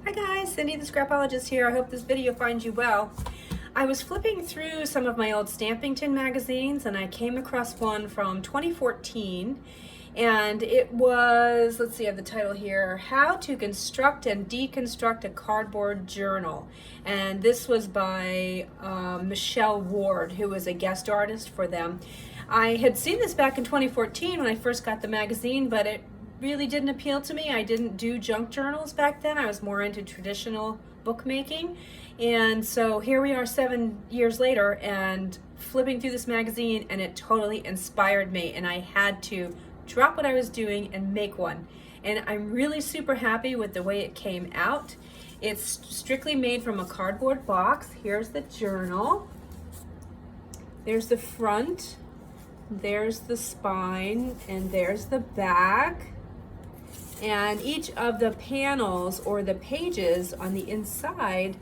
Hi guys, Cindy the Scrapologist here. I hope this video finds you well. I was flipping through some of my old Stamping Tin magazines and I came across one from 2014 and it was, let's see, I have the title here, How to Construct and Deconstruct a Cardboard Journal. And this was by Michelle Ward, who was a guest artist for them. I had seen this back in 2014 when I first got the magazine, but it really didn't appeal to me. I didn't do junk journals back then. I was more into traditional bookmaking. And so here we are 7 years later and flipping through this magazine, and it totally inspired me. And I had to drop what I was doing and make one. And I'm really super happy with the way it came out. It's strictly made from a cardboard box. Here's the journal. There's the front. There's the spine. And there's the back. And each of the panels or the pages on the inside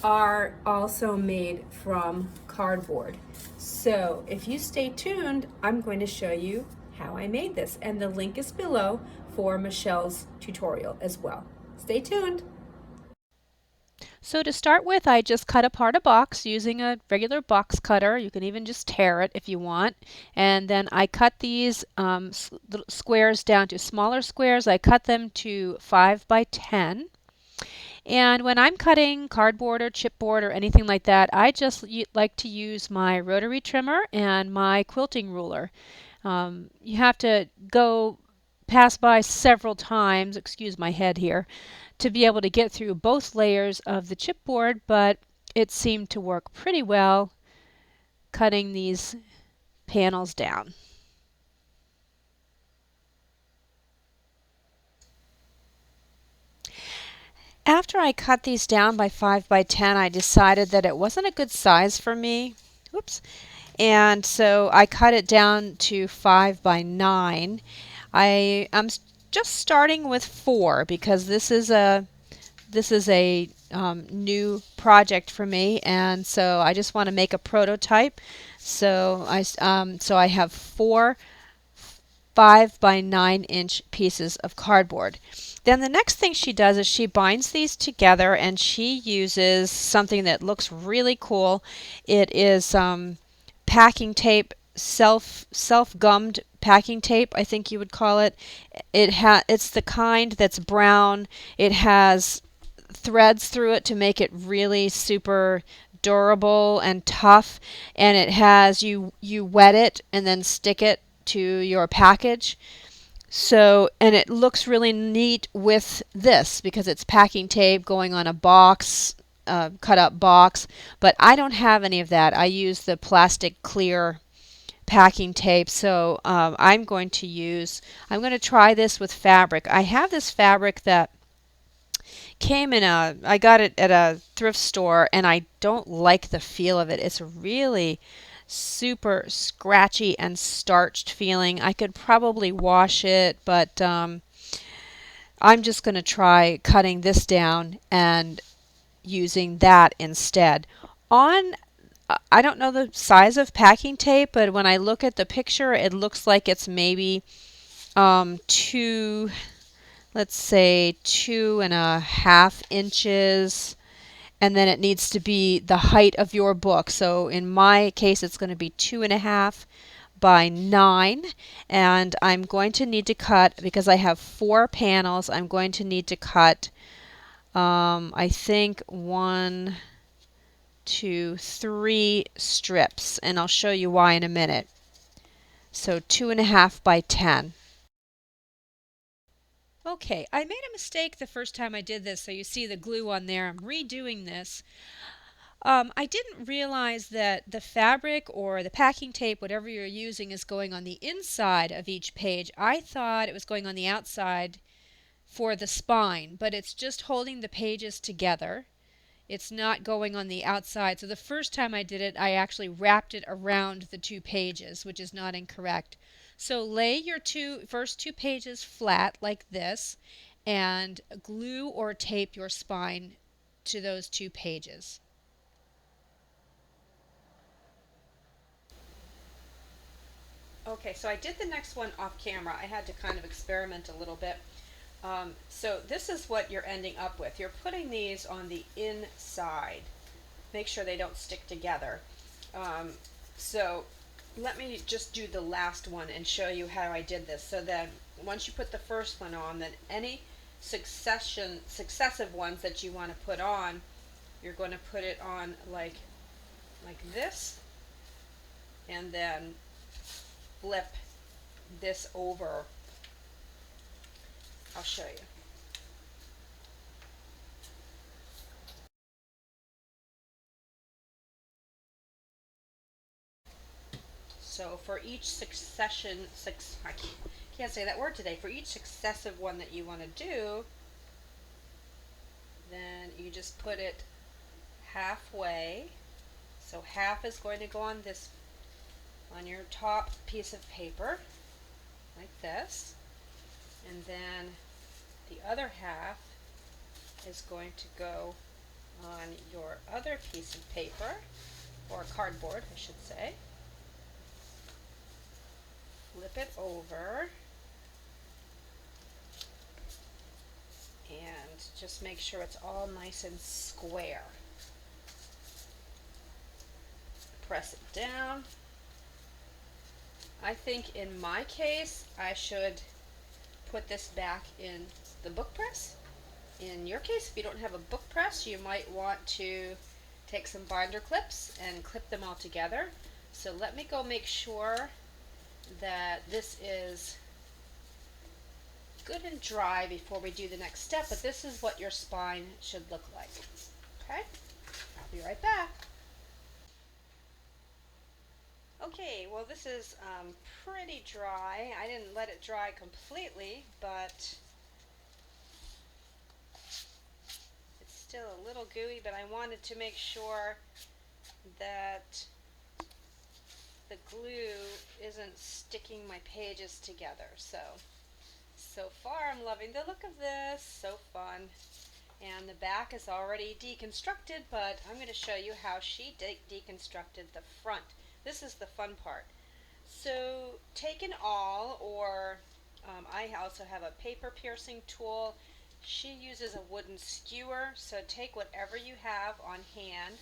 are also made from cardboard. So if you stay tuned, I'm going to show you how I made this. And the link is below for Michelle's tutorial as well. Stay tuned. So to start with, I just cut apart a box using a regular box cutter. You can even just tear it if you want. And then I cut these squares down to smaller squares. I cut them to 5 by 10. And when I'm cutting cardboard or chipboard or anything like that, I just like to use my rotary trimmer and my quilting ruler. You have to pass by several times, excuse my head here, to be able to get through both layers of the chipboard, but it seemed to work pretty well cutting these panels down. After I cut these down by 5 by 10, I decided that it wasn't a good size for me. Whoops. And so I cut it down to 5 by 9. I'm just starting with 4 because this is a new project for me, and so I just want to make a prototype. So I have 4 5 by 9-inch pieces of cardboard. Then the next thing she does is she binds these together, and she uses something that looks really cool. It is packing tape, self gummed packing tape, I think you would call it. It's the kind that's brown. It has threads through it to make it really super durable and tough, and it has you wet it and then stick it to your package. So, and it looks really neat with this because it's packing tape going on a box, cut up box, but I don't have any of that. I use the plastic clear packing tape. So I'm going to try this with fabric. I have this fabric that I got it at a thrift store, and I don't like the feel of it. It's really super scratchy and starched feeling. I could probably wash it, but I'm just going to try cutting this down and using that instead. On I don't know the size of packing tape, but when I look at the picture, it looks like it's maybe let's say 2.5 inches, and then it needs to be the height of your book. So in my case, it's going to be 2.5 by 9, and I'm going to need to cut, because I have 4 panels, I'm going to need to cut I think 1, 2, 3 strips, and I'll show you why in a minute. So 2.5 by 10. Okay, I made a mistake the first time I did this, so you see the glue on there. I'm redoing this. I didn't realize that the fabric or the packing tape, whatever you're using, is going on the inside of each page. I thought it was going on the outside for the spine, but it's just holding the pages together. It's not going on the outside. So the first time I did it, I actually wrapped it around the 2 pages, which is not incorrect. So lay your first 2 pages flat like this and glue or tape your spine to those 2 pages. Okay, so I did the next one off camera. I had to kind of experiment a little bit. So this is what you're ending up with. You're putting these on the inside. Make sure they don't stick together. So let me just do the last one and show you how I did this. So then once you put the first one on, then any successive ones that you want to put on, you're going to put it on like this, and then flip this over. I'll show you. So for each I can't say that word today. For each successive one that you want to do, then you just put it halfway. So half is going to go on your top piece of paper, like this, and then the other half is going to go on your other piece of paper, or cardboard, I should say. Flip it over and just make sure it's all nice and square. Press it down. I think in my case I should put this back in the book press. In your case, if you don't have a book press, you might want to take some binder clips and clip them all together. So let me go make sure that this is good and dry before we do the next step, but this is what your spine should look like. Okay, I'll be right back. Okay, well this is pretty dry. I didn't let it dry completely, but it's still a little gooey, but I wanted to make sure that the glue isn't sticking my pages together. So far I'm loving the look of this, so fun. And the back is already deconstructed, but I'm going to show you how she deconstructed the front. This is the fun part. So take an awl, or I also have a paper piercing tool. She uses a wooden skewer, so take whatever you have on hand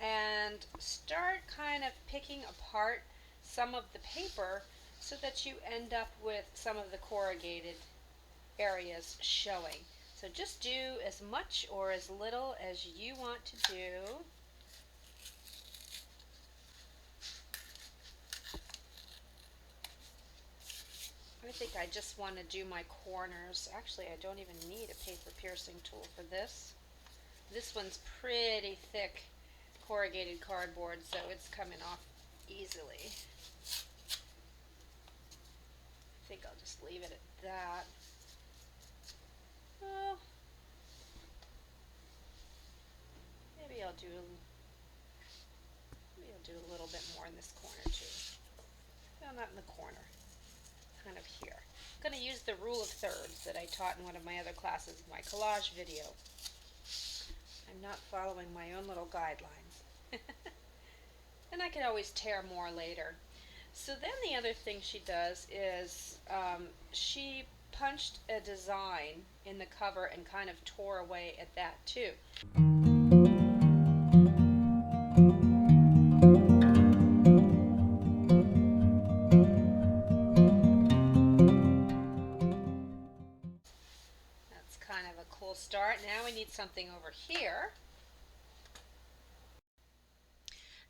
and start kind of picking apart some of the paper so that you end up with some of the corrugated areas showing. So just do as much or as little as you want to do. I think I just want to do my corners. Actually, I don't even need a paper piercing tool for this. This one's pretty thick corrugated cardboard, so it's coming off easily. I think I'll just leave it at that. Well, maybe I'll do a little bit more in this corner too. No, not in the corner. Kind of here. I'm going to use the rule of thirds that I taught in one of my other classes, my collage video. I'm not following my own little guidelines. And I can always tear more later. So then the other thing she does is she punched a design in the cover and kind of tore away at that too. That's kind of a cool start. Now we need something over here.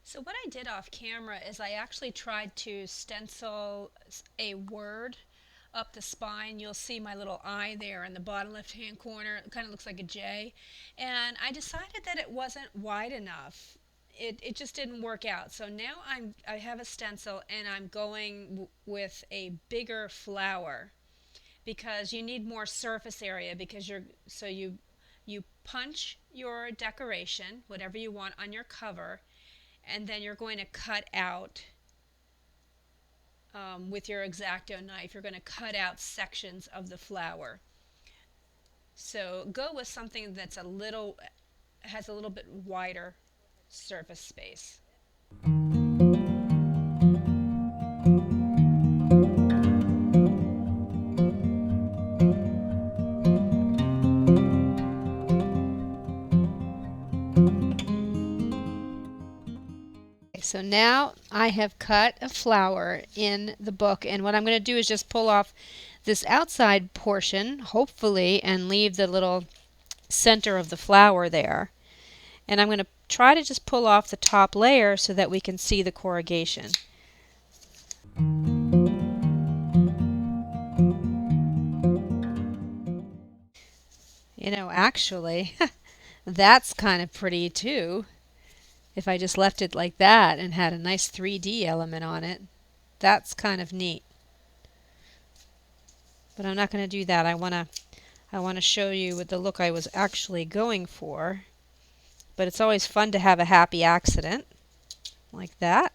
So what I did off camera is I actually tried to stencil a word up the spine. You'll see my little I there in the bottom left hand corner. It kind of looks like a J. And I decided that it wasn't wide enough. It just didn't work out. So now I have a stencil and I'm going with a bigger flower because you need more surface area, because you punch your decoration, whatever you want on your cover, and then you're going to cut out with your X-Acto knife, you're going to cut out sections of the flower. So go with something that's has a little bit wider surface space. So now I have cut a flower in the book, and what I'm going to do is just pull off this outside portion, hopefully, and leave the little center of the flower there. And I'm going to try to just pull off the top layer so that we can see the corrugation. You know, actually, that's kind of pretty too. If I just left it like that and had a nice 3D element on it, that's kind of neat. But I'm not going to do that. I want to show you what the look I was actually going for. But it's always fun to have a happy accident like that.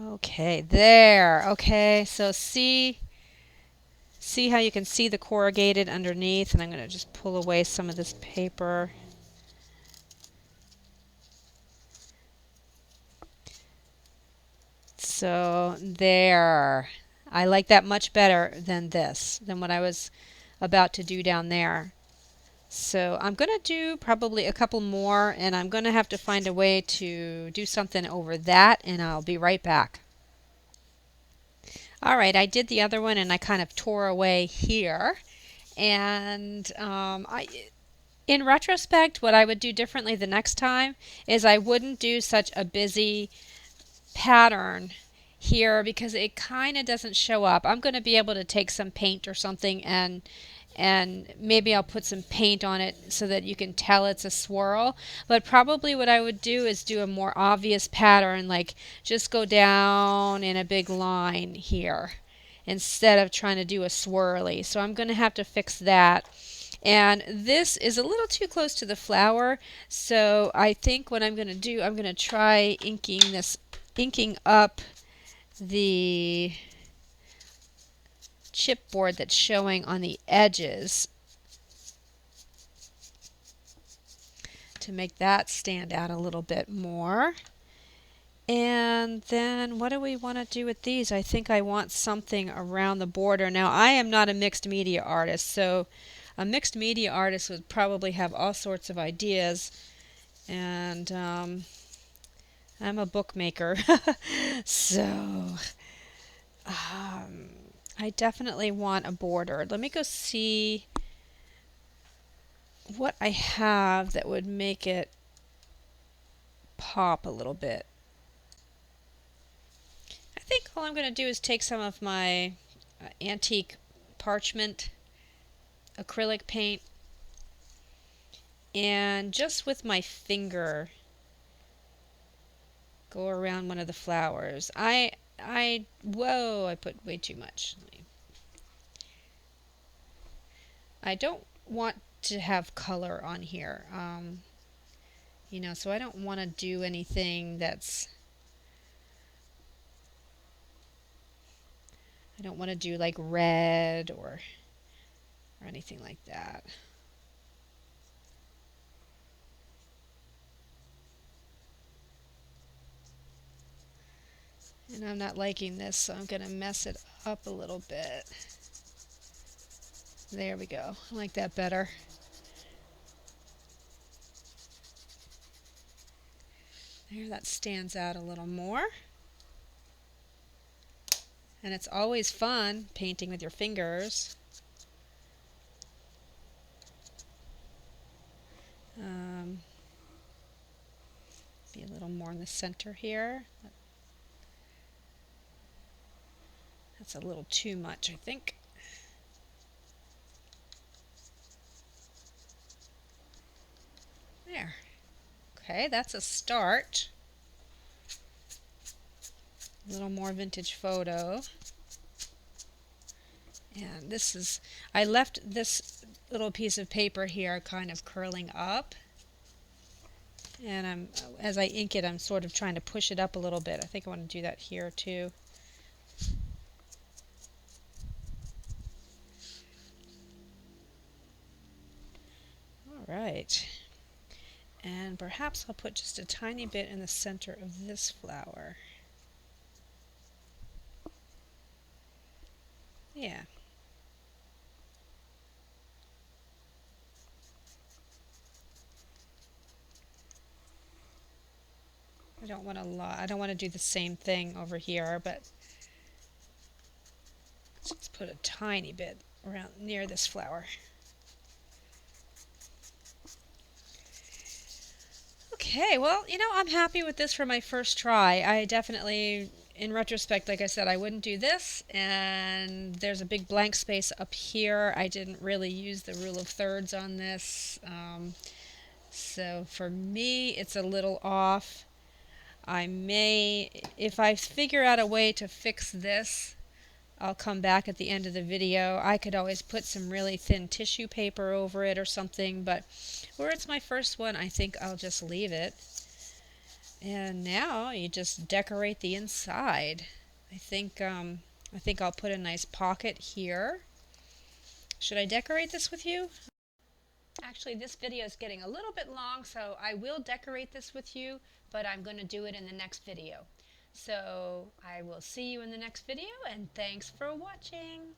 Okay, there. Okay, so see how you can see the corrugated underneath, and I'm going to just pull away some of this paper. So there. I like that much better than this, than what I was about to do down there. So I'm going to do probably a couple more, and I'm going to have to find a way to do something over that, and I'll be right back. Alright, I did the other one and I kind of tore away here. And in retrospect, what I would do differently the next time is I wouldn't do such a busy pattern here because it kind of doesn't show up. I'm going to be able to take some paint or something and maybe I'll put some paint on it so that you can tell it's a swirl. But probably what I would do is do a more obvious pattern, like just go down in a big line here instead of trying to do a swirly. So I'm going to have to fix that. And this is a little too close to the flower, so I think what I'm going to do, I'm going to try inking up the chipboard that's showing on the edges to make that stand out a little bit more. And then what do we want to do with these? I think I want something around the border. Now I am not a mixed media artist, so a mixed media artist would probably have all sorts of ideas, and I'm a bookmaker. So I definitely want a border. Let me go see what I have that would make it pop a little bit. I think all I'm going to do is take some of my antique parchment acrylic paint and just with my finger go around one of the flowers. Whoa, I put way too much. I don't want to have color on here. You know, so I don't want to do anything that's, I don't want to do like red or anything like that. And I'm not liking this, so I'm going to mess it up a little bit. There we go. I like that better. There, that stands out a little more. And it's always fun painting with your fingers. Be a little more in the center here. That's a little too much, I think. There. Okay, that's a start. A little more vintage photo. And this is, I left this little piece of paper here kind of curling up. And as I ink it, I'm sort of trying to push it up a little bit. I think I want to do that here too. All right. And perhaps I'll put just a tiny bit in the center of this flower. Yeah. I don't want a lot. I don't want to do the same thing over here, but let's put a tiny bit around near this flower. Okay, well, I'm happy with this for my first try. I definitely, in retrospect, like I said, I wouldn't do this, and there's a big blank space up here. I didn't really use the rule of thirds on this, so for me, it's a little off. I may, if I figure out a way to fix this, I'll come back at the end of the video. I could always put some really thin tissue paper over it or something, but where it's my first one, I think I'll just leave it. And now you just decorate the inside. I think I'll put a nice pocket here. Should I decorate this with you? Actually, this video is getting a little bit long, so I will decorate this with you, but I'm going to do it in the next video. So I will see you in the next video, and thanks for watching.